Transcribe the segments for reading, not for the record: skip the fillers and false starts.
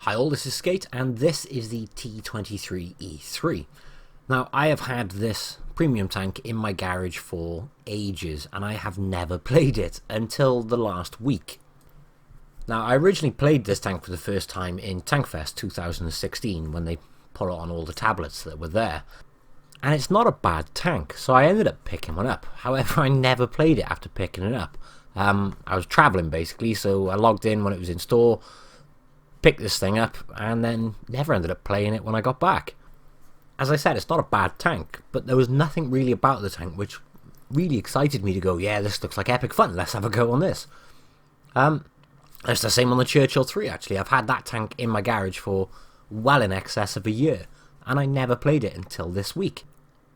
Hi all, this is Skate, and this is the T23E3. Now, I have had this premium tank in my garage for ages, and I have never played it until the last week. Now, I originally played this tank for the first time in Tankfest 2016, when they put it on all the tablets that were there. And it's not a bad tank, so I ended up picking one up. However, I never played it after picking it up. I was travelling, basically, so I logged in when it was in store, picked this thing up, and then never ended up playing it when I got back. As I said, it's not a bad tank, but there was nothing really about the tank which really excited me to go, yeah, this looks like epic fun, let's have a go on this. It's the same on the Churchill 3, actually. I've had that tank in my garage for well in excess of a year, and I never played it until this week.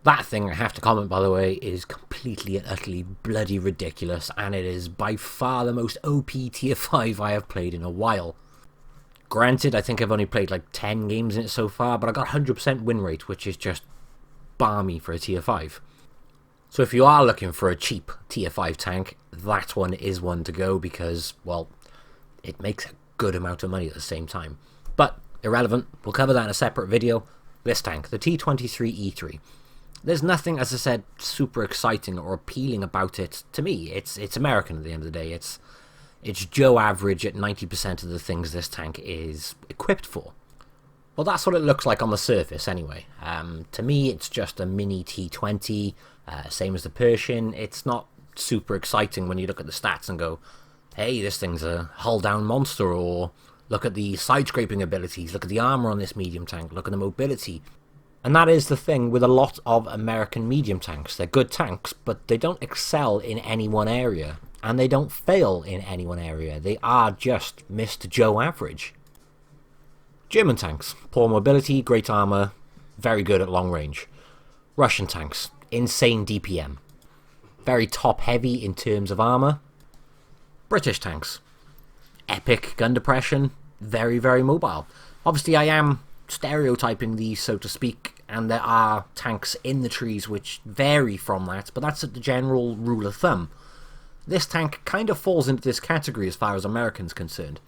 That thing, I have to comment, by the way, is completely and utterly bloody ridiculous, and it is by far the most OP tier 5 I have played in a while. Granted, I think I've only played like 10 games in it so far, but I got 100% win rate, which is just balmy for a tier 5. So if you are looking for a cheap tier 5 tank, that one is one to go because, well, it makes a good amount of money at the same time. But irrelevant, we'll cover that in a separate video. This tank, the T23E3. There's nothing, as I said, super exciting or appealing about it to me. It's American at the end of the day. It's Joe average at 90% of the things this tank is equipped for. Well, that's what it looks like on the surface anyway. To me, it's just a mini T20, same as the Persian. It's not super exciting when you look at the stats and go, hey, this thing's a hull-down monster, or look at the side-scraping abilities, look at the armor on this medium tank, look at the mobility. And that is the thing with a lot of American medium tanks. They're good tanks, but they don't excel in any one area. And they don't fail in any one area. They are just Mr. Joe average. German tanks. Poor mobility, great armor, very good at long range. Russian tanks. Insane DPM. Very top heavy in terms of armor. British tanks. Epic gun depression. Very, very mobile. Obviously, I am stereotyping these, so to speak, and there are tanks in the trees which vary from that, but that's the general rule of thumb. This tank kind of falls into this category as far as Americans concerned.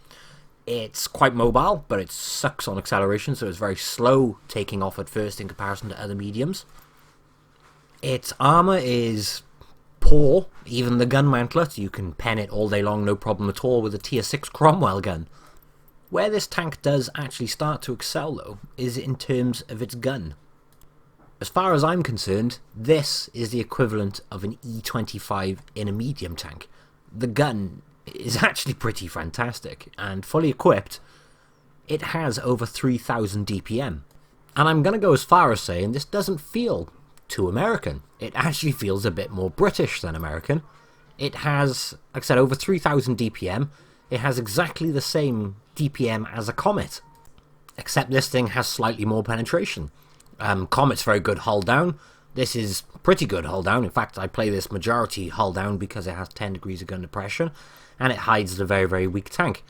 It's quite mobile, but it sucks on acceleration, so it's very slow taking off at first in comparison to other mediums. Its armor is poor. Even the gun mantlet, you can pen it all day long, no problem at all, with a tier 6 Cromwell gun. Where this tank does actually start to excel, though, is in terms of its gun. As far as I'm concerned, this is the equivalent of an E25 in a medium tank. The gun is actually pretty fantastic, and fully equipped, it has over 3000 DPM. And I'm going to go as far as saying this doesn't feel too American. It actually feels a bit more British than American. It has, like I said, over 3000 DPM. It has exactly the same DPM as a Comet, except this thing has slightly more penetration. Comet's very good hull down. This is pretty good hull down. In fact, I play this majority hull down because it has 10 degrees of gun depression, and it hides the very, very weak tank.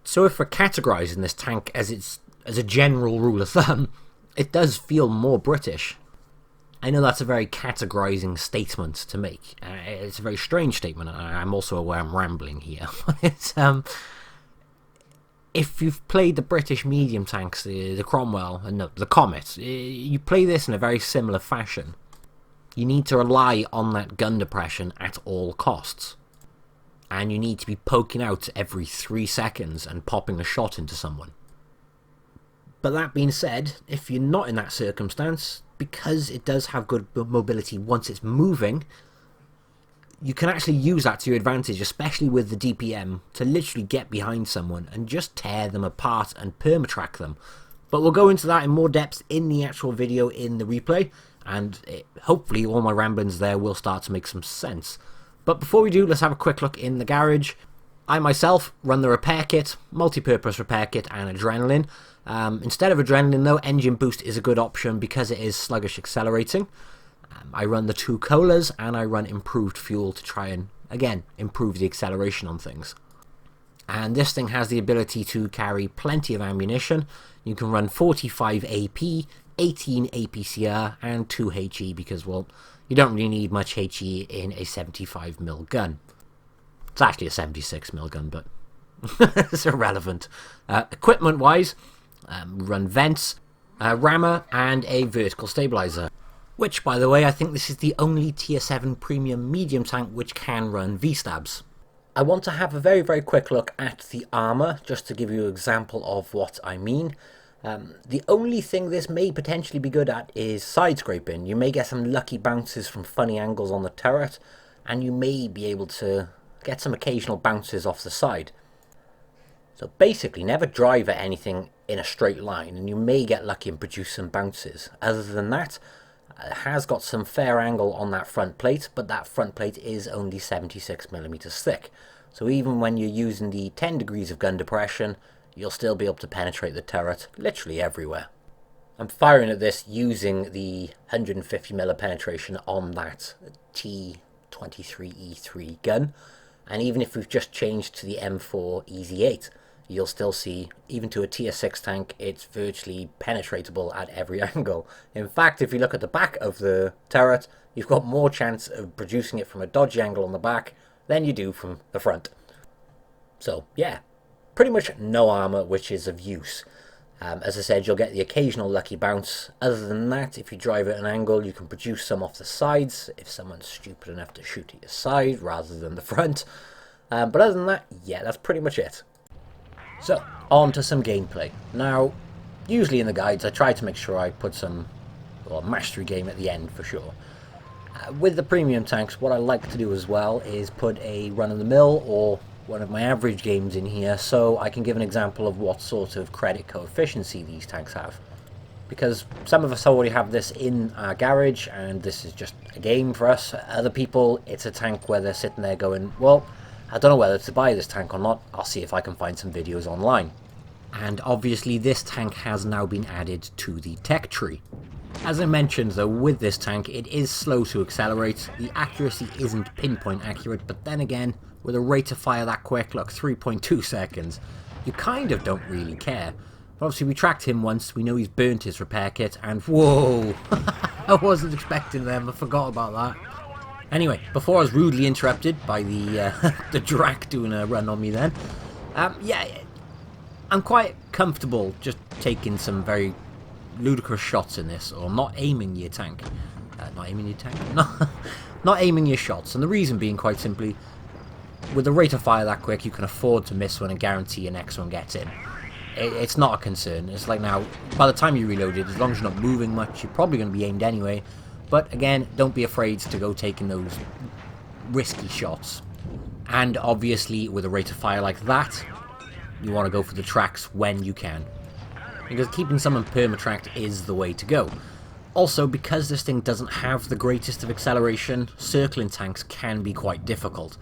So if we're categorizing this tank as a general rule of thumb, it does feel more British. I know that's a very categorizing statement to make. It's a very strange statement. I'm also aware I'm rambling here. It's if you've played the British medium tanks, the Cromwell, and no, the Comet, you play this in a very similar fashion. You need to rely on that gun depression at all costs. And you need to be poking out every 3 seconds and popping a shot into someone. But that being said, if you're not in that circumstance, because it does have good mobility once it's moving, you can actually use that to your advantage, especially with the DPM, to literally get behind someone and just tear them apart and permatrack them. But we'll go into that in more depth in the actual video in the replay, and hopefully all my ramblings there will start to make some sense. But before we do, let's have a quick look in the garage. I myself run the repair kit, multi-purpose repair kit, and adrenaline. Instead of adrenaline though, engine boost is a good option because it is sluggish accelerating. I run the 2 colas, and I run improved fuel to try and, again, improve the acceleration on things. And this thing has the ability to carry plenty of ammunition. You can run 45 AP, 18 APCR, and 2 HE because, well, you don't really need much HE in a 75mm gun. It's actually a 76mm gun, but It's irrelevant. Equipment-wise, run vents, rammer, and a vertical stabilizer. Which, by the way, I think this is the only tier 7 premium medium tank which can run V-stabs. I want to have a very, very quick look at the armour, just to give you an example of what I mean. The only thing this may potentially be good at is side scraping. You may get some lucky bounces from funny angles on the turret, and you may be able to get some occasional bounces off the side. So basically, never drive at anything in a straight line, and you may get lucky and produce some bounces. Other than that, it has got some fair angle on that front plate, but that front plate is only 76mm thick. So even when you're using the 10 degrees of gun depression, you'll still be able to penetrate the turret literally everywhere. I'm firing at this using the 150mm penetration on that T23E3 gun, and even if we've just changed to the M4 EZ8, you'll still see, even to a tier 6 tank, it's virtually penetratable at every angle. In fact, if you look at the back of the turret, you've got more chance of producing it from a dodgy angle on the back than you do from the front. So, yeah, pretty much no armour which is of use. As I said, you'll get the occasional lucky bounce. Other than that, if you drive at an angle, you can produce some off the sides, if someone's stupid enough to shoot at your side rather than the front. But other than that, yeah, that's pretty much it. So, on to some gameplay. Now, usually in the guides I try to make sure I put some mastery game at the end for sure. With the premium tanks, what I like to do as well is put a run-of-the-mill or one of my average games in here, so I can give an example of what sort of credit coefficiency these tanks have. Because some of us already have this in our garage, and this is just a game for us. Other people, it's a tank where they're sitting there going, well, I don't know whether to buy this tank or not. I'll see if I can find some videos online. And obviously this tank has now been added to the tech tree. As I mentioned though, with this tank it is slow to accelerate. The accuracy isn't pinpoint accurate, but then again, with a rate of fire that quick, look, 3.2 seconds, you kind of don't really care. But obviously we tracked him once, we know he's burnt his repair kit, and whoa, I wasn't expecting them, I forgot about that. Anyway, before I was rudely interrupted by the the Drac doing a run on me then, yeah, I'm quite comfortable just taking some very ludicrous shots in this, or not aiming your tank. Not aiming your tank? Not aiming your shots, and the reason being quite simply, with the rate of fire that quick, you can afford to miss one and guarantee your next one gets in. It's not a concern. It's like now, by the time you reload it, as long as you're not moving much, you're probably going to be aimed anyway. But again, don't be afraid to go taking those risky shots. And obviously, with a rate of fire like that, you want to go for the tracks when you can. Because keeping someone perma-tracked is the way to go. Also, because this thing doesn't have the greatest of acceleration, circling tanks can be quite difficult.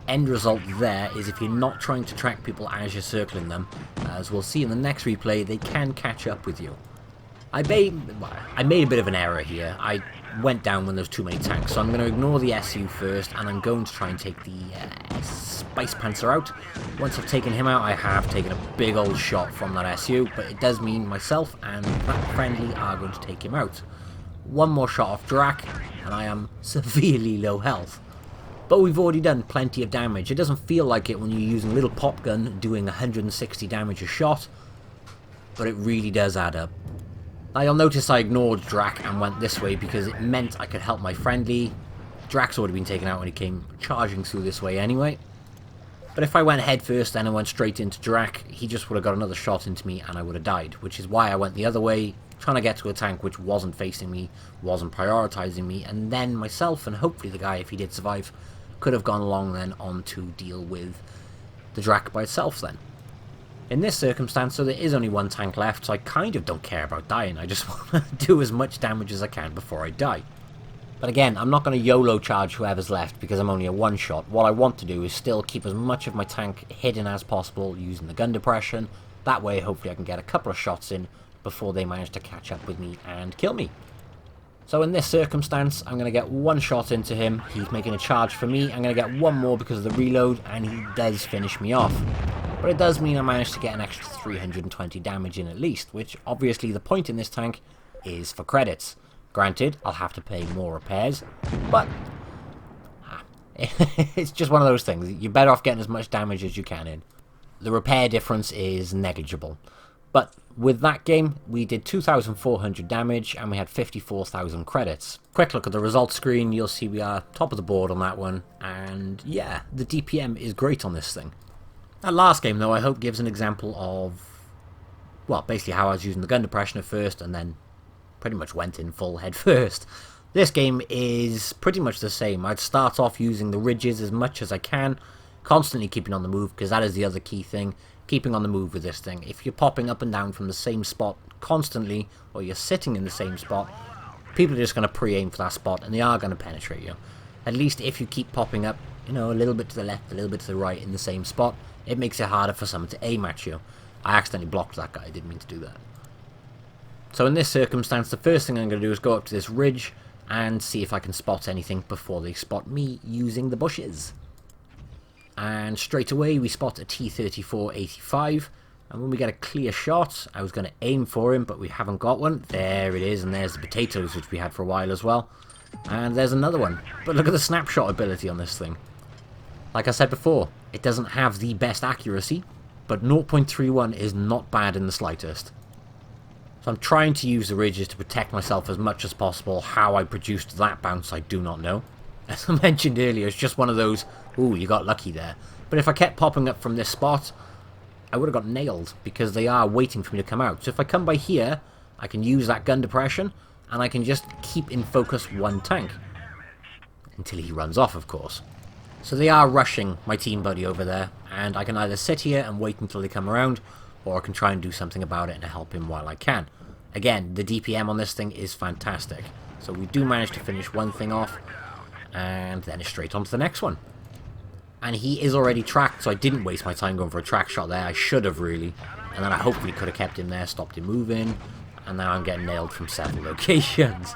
End result there is if you're not trying to track people as you're circling them, as we'll see in the next replay, they can catch up with you. I made a bit of an error here. I went down when there's too many tanks, so I'm going to ignore the SU first, and I'm going to try and take the Spice Panzer out. Once I've taken him out, I have taken a big old shot from that SU, but it does mean myself and that friendly are going to take him out. One more shot off Drac, and I am severely low health. But we've already done plenty of damage. It doesn't feel like it when you're using a little pop gun doing 160 damage a shot, but it really does add up. Now you'll notice I ignored Drac and went this way because it meant I could help my friendly. Drac's already been taken out when he came charging through this way anyway. But if I went head first and I went straight into Drac, he just would have got another shot into me and I would have died, which is why I went the other way, trying to get to a tank which wasn't facing me, wasn't prioritizing me, and then myself and hopefully the guy, if he did survive, could have gone along then on to deal with the Drac by itself then. In this circumstance, so there is only one tank left, so I kind of don't care about dying. I just want to do as much damage as I can before I die. But again, I'm not going to YOLO charge whoever's left because I'm only a one-shot. What I want to do is still keep as much of my tank hidden as possible using the gun depression. That way, hopefully I can get a couple of shots in before they manage to catch up with me and kill me. So in this circumstance, I'm going to get one shot into him. He's making a charge for me. I'm going to get one more because of the reload, and he does finish me off. But it does mean I managed to get an extra 320 damage in at least, which obviously the point in this tank is for credits. Granted, I'll have to pay more repairs, but it's just one of those things. You're better off getting as much damage as you can in. The repair difference is negligible. But with that game, we did 2,400 damage and we had 54,000 credits. Quick look at the results screen, you'll see we are top of the board on that one, and yeah, the DPM is great on this thing. That last game though, I hope gives an example of, well, basically how I was using the gun depression at first and then pretty much went in full head first. This game is pretty much the same. I'd start off using the ridges as much as I can, constantly keeping on the move, because that is the other key thing. Keeping on the move with this thing. If you're popping up and down from the same spot constantly, or you're sitting in the same spot, people are just going to pre-aim for that spot, and they are going to penetrate you. At least if you keep popping up, you know, a little bit to the left, a little bit to the right in the same spot, it makes it harder for someone to aim at you. I accidentally blocked that guy, I didn't mean to do that. So in this circumstance, the first thing I'm going to do is go up to this ridge and see if I can spot anything before they spot me using the bushes. And straight away we spot a T23E3, and when we get a clear shot, I was going to aim for him, but we haven't got one. There it is, and there's the potatoes, which we had for a while as well. And there's another one. But look at the snapshot ability on this thing. Like I said before, it doesn't have the best accuracy, but 0.31 is not bad in the slightest. So I'm trying to use the ridges to protect myself as much as possible. How I produced that bounce, I do not know. As I mentioned earlier, it's just one of those, ooh, you got lucky there. But if I kept popping up from this spot, I would have got nailed, because they are waiting for me to come out. So if I come by here, I can use that gun depression, and I can just keep in focus one tank. Until he runs off, of course. So they are rushing my team buddy over there, and I can either sit here and wait until they come around, or I can try and do something about it and help him while I can. Again, the DPM on this thing is fantastic. So we do manage to finish one thing off, and then it's straight on to the next one. And he is already tracked, so I didn't waste my time going for a track shot there. I should have, really. And then I hopefully could have kept him there, stopped him moving, and now I'm getting nailed from several locations.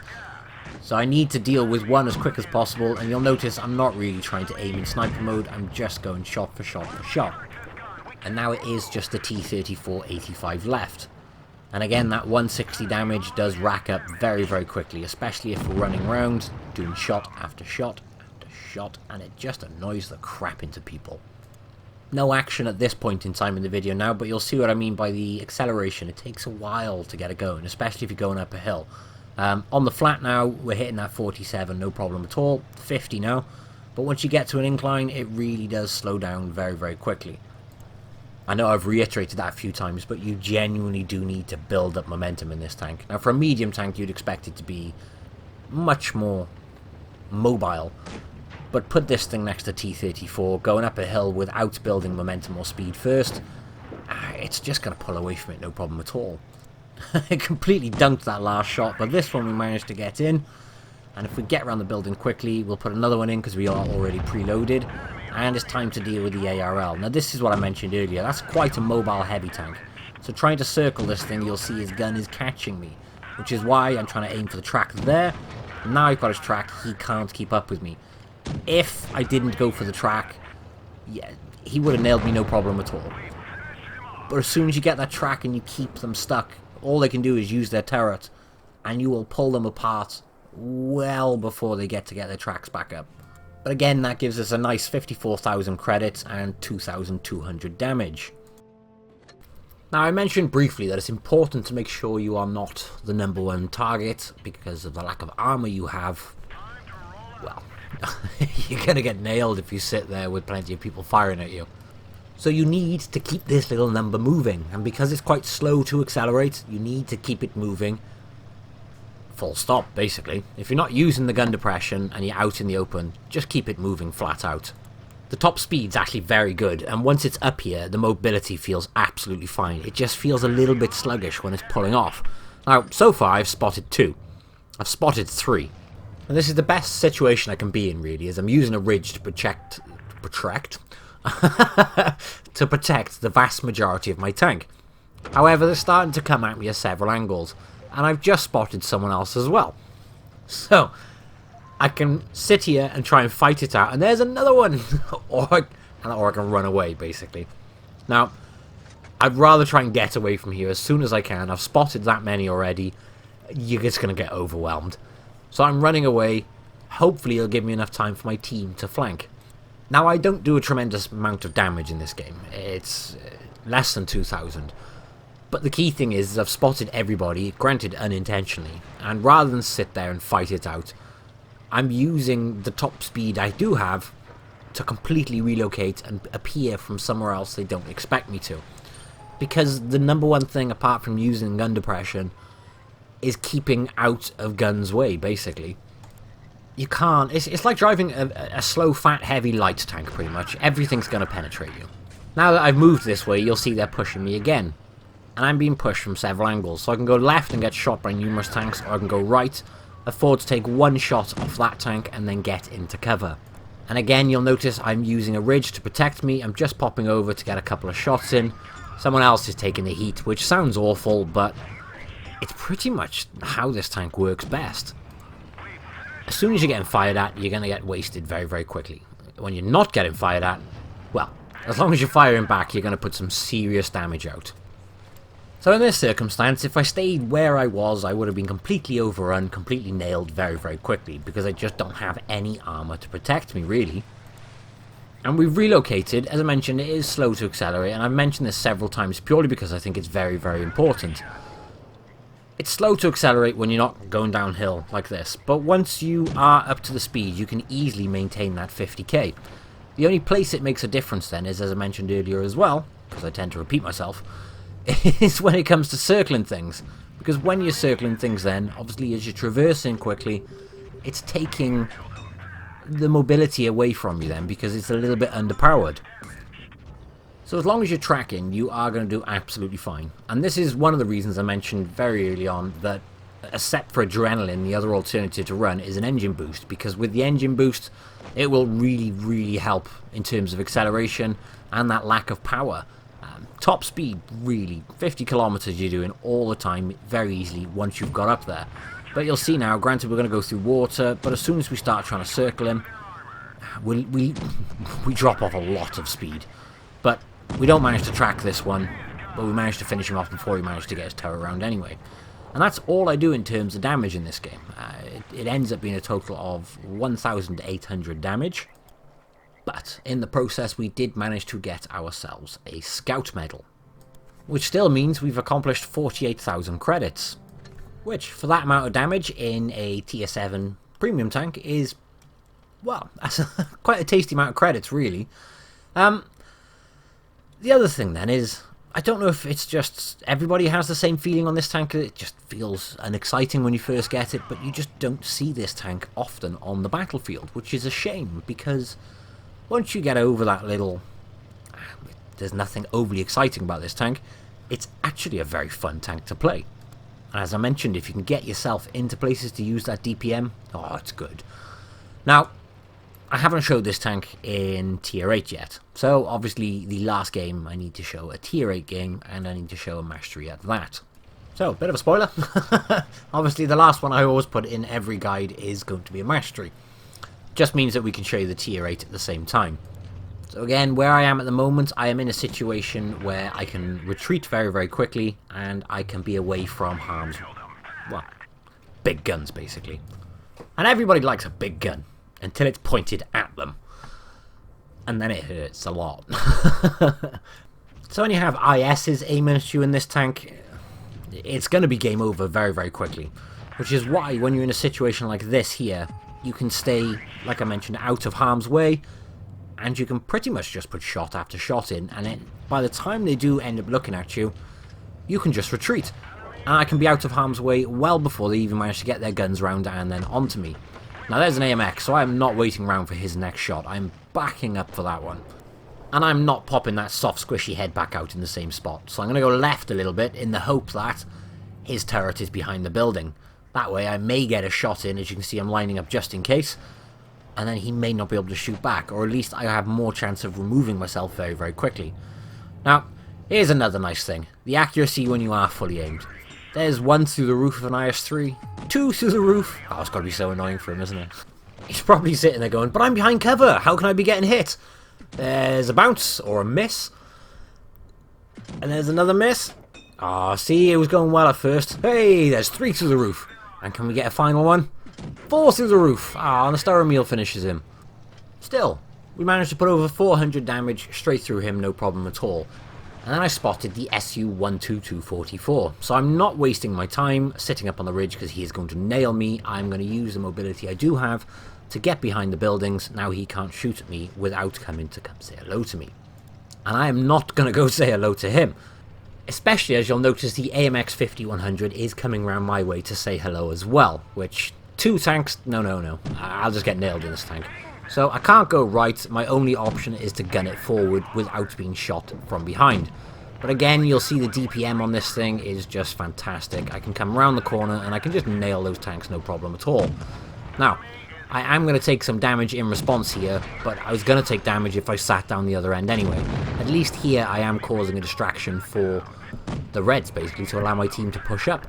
So I need to deal with one as quick as possible, and you'll notice I'm not really trying to aim in sniper mode, I'm just going shot for shot for shot. And now it is just the T23E3 left. And again, that 160 damage does rack up very, very quickly, especially if we're running around, doing shot after shot after shot, and it just annoys the crap into people. No action at this point in time in the video now, but you'll see what I mean by the acceleration. It takes a while to get it going, especially if you're going up a hill. On the flat now, we're hitting that 47, no problem at all, 50 now, but once you get to an incline, it really does slow down very, very quickly. I know I've reiterated that a few times, but you genuinely do need to build up momentum in this tank. Now, for a medium tank, you'd expect it to be much more mobile, but put this thing next to T34, going up a hill without building momentum or speed first, it's just going to pull away from it, no problem at all. It completely dunked that last shot, but this one we managed to get in, and if we get around the building quickly, we'll put another one in because we are already preloaded. And it's time to deal with the ARL. Now this is what I mentioned earlier, that's quite a mobile heavy tank. So trying to circle this thing, you'll see his gun is catching me. Which is why I'm trying to aim for the track there. Now I've got his track, he can't keep up with me. If I didn't go for the track, yeah, he would have nailed me no problem at all. But as soon as you get that track and you keep them stuck, all they can do is use their turret. And you will pull them apart well before they get their tracks back up. But again, that gives us a nice 54,000 credits and 2,200 damage. Now, I mentioned briefly that it's important to make sure you are not the #1 target, because of the lack of armor you have. Well, you're going to get nailed if you sit there with plenty of people firing at you. So you need to keep this little number moving, and because it's quite slow to accelerate, you need to keep it moving. Full stop, basically. If you're not using the gun depression and you're out in the open, just keep it moving flat out. The top speed's actually very good, and once it's up here, the mobility feels absolutely fine. It just feels a little bit sluggish when it's pulling off. Now, so far I've spotted 2. I've spotted 3. And this is the best situation I can be in, really, as I'm using a ridge to protect to protect the vast majority of my tank. However, they're starting to come at me at several angles. And I've just spotted someone else as well. So, I can sit here and try and fight it out, and there's another one! or I can run away, basically. Now, I'd rather try and get away from here as soon as I can. I've spotted that many already. You're just going to get overwhelmed. So I'm running away. Hopefully it'll give me enough time for my team to flank. Now, I don't do a tremendous amount of damage in this game. It's less than 2,000. But the key thing is I've spotted everybody, granted unintentionally, and rather than sit there and fight it out, I'm using the top speed I do have to completely relocate and appear from somewhere else they don't expect me to. Because the number one thing, apart from using gun depression, is keeping out of guns' way, basically. You can't... It's like driving a slow, fat, heavy, light tank, pretty much. Everything's going to penetrate you. Now that I've moved this way, you'll see they're pushing me again. And I'm being pushed from several angles. So I can go left and get shot by numerous tanks, or I can go right, afford to take one shot off that tank, and then get into cover. And again, you'll notice I'm using a ridge to protect me. I'm just popping over to get a couple of shots in. Someone else is taking the heat, which sounds awful, but it's pretty much how this tank works best. As soon as you're getting fired at, you're going to get wasted very, very quickly. When you're not getting fired at, well, as long as you're firing back, you're going to put some serious damage out. So in this circumstance, if I stayed where I was, I would have been completely overrun, completely nailed very, very quickly, because I just don't have any armor to protect me, really. And we've relocated. As I mentioned, it is slow to accelerate, and I've mentioned this several times purely because I think it's very, very important. It's slow to accelerate when you're not going downhill like this, but once you are up to the speed, you can easily maintain that 50k. The only place it makes a difference then is, as I mentioned earlier as well, because I tend to repeat myself, is when it comes to circling things. Because when you're circling things then, obviously as you're traversing quickly, it's taking the mobility away from you then, because it's a little bit underpowered. So as long as you're tracking, you are going to do absolutely fine. And this is one of the reasons I mentioned very early on that, except for adrenaline, the other alternative to run is an engine boost. Because with the engine boost, it will really, really help in terms of acceleration and that lack of power. Top speed, really, 50 kilometers you're doing all the time, very easily once you've got up there. But you'll see now, granted we're going to go through water, but as soon as we start trying to circle him, we drop off a lot of speed. But we don't manage to track this one, but we managed to finish him off before he managed to get his tower around anyway. And that's all I do in terms of damage in this game. It ends up being a total of 1,800 damage. But in the process, we did manage to get ourselves a Scout Medal, which still means we've accomplished 48,000 credits, which, for that amount of damage in a tier 7 premium tank is, well, that's quite a tasty amount of credits, really. The other thing, then, is, I don't know if it's just everybody has the same feeling on this tank. It just feels unexciting when you first get it, but you just don't see this tank often on the battlefield, which is a shame, because once you get over that little, there's nothing overly exciting about this tank, it's actually a very fun tank to play. And as I mentioned, if you can get yourself into places to use that DPM, oh, it's good. Now, I haven't showed this tank in tier 8 yet, so obviously the last game I need to show a tier 8 game, and I need to show a mastery at that. So, a bit of a spoiler. Obviously the last one I always put in every guide is going to be a mastery. Just means that we can show you the tier 8 at the same time. So again, where I am at the moment, I am in a situation where I can retreat very, very quickly, and I can be away from harm's, well, big guns, basically. And everybody likes a big gun, until it's pointed at them. And then it hurts a lot. So when you have ISs aiming at you in this tank, it's going to be game over very, very quickly. Which is why, when you're in a situation like this here, you can stay, like I mentioned, out of harm's way, and you can pretty much just put shot after shot in, and then by the time they do end up looking at you, you can just retreat. And I can be out of harm's way well before they even manage to get their guns round and then onto me. Now there's an AMX, so I'm not waiting around for his next shot, I'm backing up for that one. And I'm not popping that soft squishy head back out in the same spot, so I'm going to go left a little bit in the hope that his turret is behind the building. That way I may get a shot in, as you can see I'm lining up just in case, and then he may not be able to shoot back, or at least I have more chance of removing myself very, very quickly. Now, here's another nice thing, the accuracy when you are fully aimed. There's one through the roof of an IS-3, two through the roof. Oh, it's got to be so annoying for him, isn't it? He's probably sitting there going, but I'm behind cover, how can I be getting hit? There's a bounce, or a miss. And there's another miss. Ah, see, it was going well at first. Hey, there's 3 through the roof. And can we get a final one? 4 through the roof. Ah, and the Staromil finishes him. Still, We managed to put over 400 damage straight through him, no problem at all. And then I spotted the SU-12244, so I'm not wasting my time sitting up on the ridge because he is going to nail me. I'm going to use the mobility I do have to get behind the buildings. Now he can't shoot at me without coming to come say hello to me. And I am not going to go say hello to him. Especially as you'll notice the AMX 5100 is coming around my way to say hello as well, which 2 tanks, no. I'll just get nailed in this tank. So I can't go right, my only option is to gun it forward without being shot from behind. But again, you'll see the DPM on this thing is just fantastic. I can come around the corner and I can just nail those tanks no problem at all. Now, I am going to take some damage in response here, but I was going to take damage if I sat down the other end anyway. At least here I am causing a distraction for the Reds, basically, to allow my team to push up.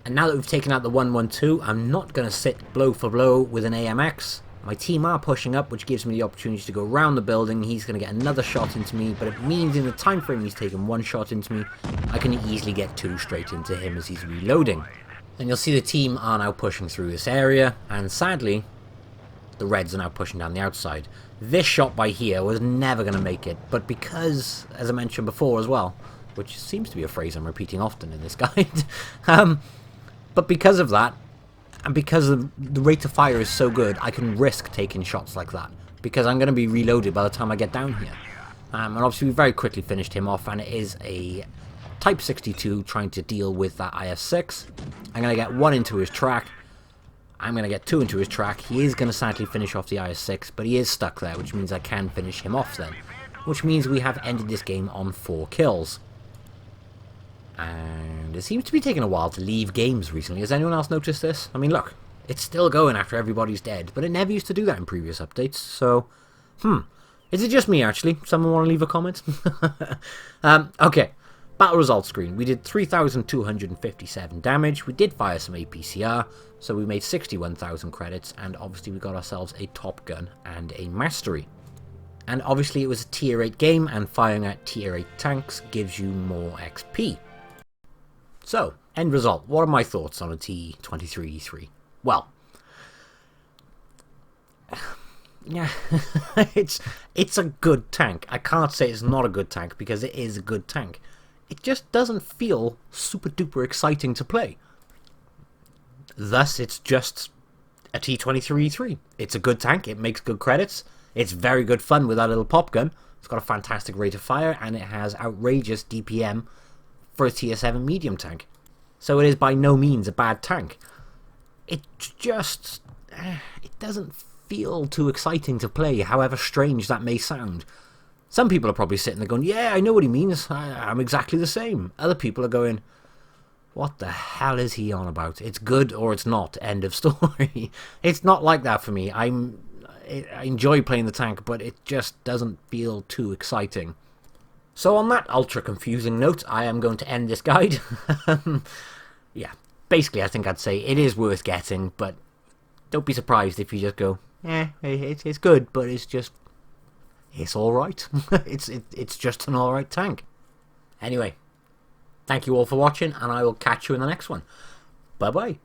And now that we've taken out the 112, I'm not going to sit blow for blow with an AMX. My team are pushing up, which gives me the opportunity to go around the building. He's going to get another shot into me, but it means in the time frame he's taken 1 shot into me, I can easily get 2 straight into him as he's reloading. And you'll see the team are now pushing through this area, and sadly, the Reds are now pushing down the outside. This shot by here was never going to make it, but because, as I mentioned before as well, which seems to be a phrase I'm repeating often in this guide, but because of that, and because the rate of fire is so good, I can risk taking shots like that, because I'm going to be reloaded by the time I get down here. And obviously we very quickly finished him off, and it is a Type 62 trying to deal with that IS-6. I'm going to get 1 into his track. I'm going to get 2 into his track. He is going to sadly finish off the IS-6, but he is stuck there, which means I can finish him off then. Which means we have ended this game on 4 kills. And it seems to be taking a while to leave games recently. Has anyone else noticed this? I mean, look, it's still going after everybody's dead, but it never used to do that in previous updates, so... Is it just me, actually? Someone want to leave a comment? Okay. Battle results screen. We did 3,257 damage. We did fire some APCR, so we made 61,000 credits, and obviously we got ourselves a Top Gun and a Mastery. And obviously it was a tier 8 game, and firing at tier 8 tanks gives you more XP. So, end result. What are my thoughts on a T23E3? Well, yeah, it's a good tank. I can't say it's not a good tank, because it is a good tank. It just doesn't feel super duper exciting to play. Thus, it's just a T23E3. It's a good tank, it makes good credits, it's very good fun with that little pop gun, it's got a fantastic rate of fire, and it has outrageous DPM for a tier 7 medium tank. So it is by no means a bad tank. It just... it doesn't feel too exciting to play, however strange that may sound. Some people are probably sitting there going, yeah, I know what he means, I'm exactly the same. Other people are going, what the hell is he on about? It's good or it's not, end of story. It's not like that for me. I enjoy playing the tank, but it just doesn't feel too exciting. So on that ultra confusing note, I am going to end this guide. Yeah, basically I think I'd say it is worth getting, but don't be surprised if you just go, it's good, but it's alright. It's just an alright tank. Anyway, thank you all for watching, and I will catch you in the next one. Bye bye.